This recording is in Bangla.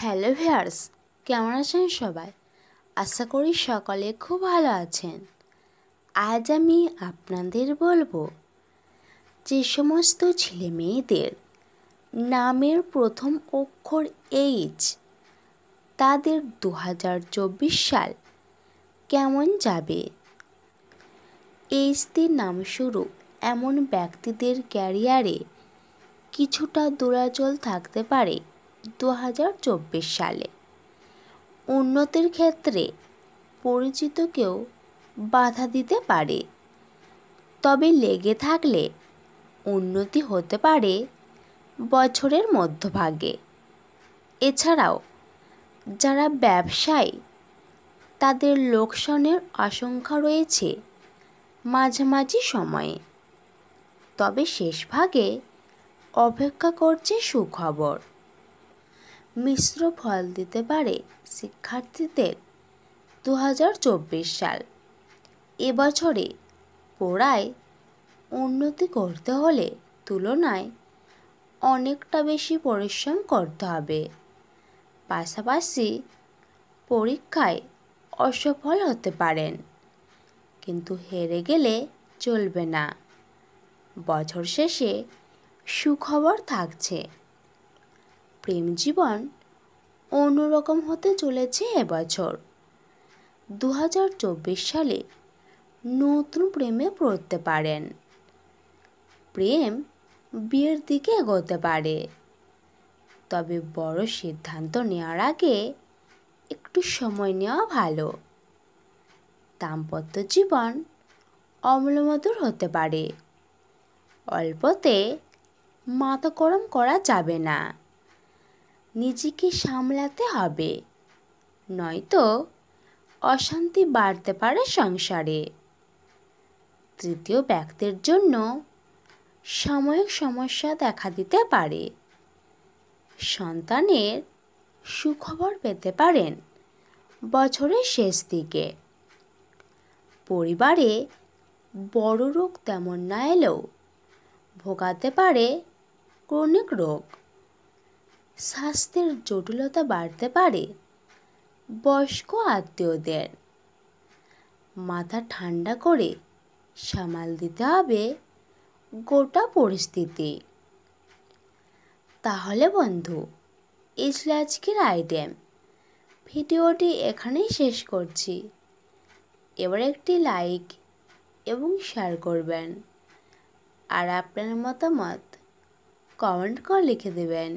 হ্যালো ভিউয়ার্স, কেমন আছেন সবাই? আশা করি সকলে খুব ভালো আছেন। আজ আমি আপনাদের বলবো যে সমস্ত ছেলে মেয়েদের নামের প্রথম অক্ষর এইচ তাদের 2024 সাল কেমন যাবে। এইচ দিয়ে নাম শুরু এমন ব্যক্তিদের ক্যারিয়ারে কিছুটা দোলাচল থাকতে পারে 2024 সালে। উন্নতির ক্ষেত্রে পরিচিত কেউ বাধা দিতে পারে, তবে লেগে থাকলে উন্নতি হতে পারে বছরের মধ্যভাগে। এছাড়াও যারা ব্যবসায়ী তাদের লোকসানের আশঙ্কা রয়েছে মাঝামাঝি সময়ে, তবে শেষভাগে অপেক্ষা করছে সুখবর। মিশ্র ফল দিতে পারে শিক্ষার্থীদের 2024 সাল। এবছরে পড়ায় উন্নতি করতে হলে তুলনায় অনেকটা বেশি পরিশ্রম করতে হবে। পাশাপাশি পরীক্ষায় অসফল হতে পারেন, কিন্তু হেরে গেলে চলবে না। বছর শেষে সুখবর থাকছে। প্রেম জীবন অন্যরকম হতে চলেছে এবছর। 2024 সালে নতুন প্রেমে পড়তে পারেন। প্রেম বিয়ের দিকে এগোতে পারে, তবে বড় সিদ্ধান্ত নেওয়ার আগে একটু সময় নেওয়া ভালো। দাম্পত্য জীবন অম্লমধুর হতে পারে। অল্পতে মাথা গরম করা যাবে না, নিজেকে সামলাতে হবে, নয়তো অশান্তি বাড়তে পারে সংসারে। তৃতীয় ব্যক্তির জন্য সাময়িক সমস্যা দেখা দিতে পারে। সন্তানের সুখবর পেতে পারেন বছরের শেষ দিকে। পরিবারে বড় রোগ তেমন না এলেও ভোগাতে পারে ক্রনিক রোগ। স্বাস্থ্যের জটিলতা বাড়তে পারে বয়স্ক আত্মীয়দের। মাথা ঠান্ডা করে সামাল দিতে হবে গোটা পরিস্থিতি। তাহলে বন্ধু, এই ছিল আজকের আইটেম। ভিডিওটি এখানেই শেষ করছি। এবার একটি লাইক এবং শেয়ার করবেন, আর আপনার মতামত কমেন্ট করে লিখে দেবেন।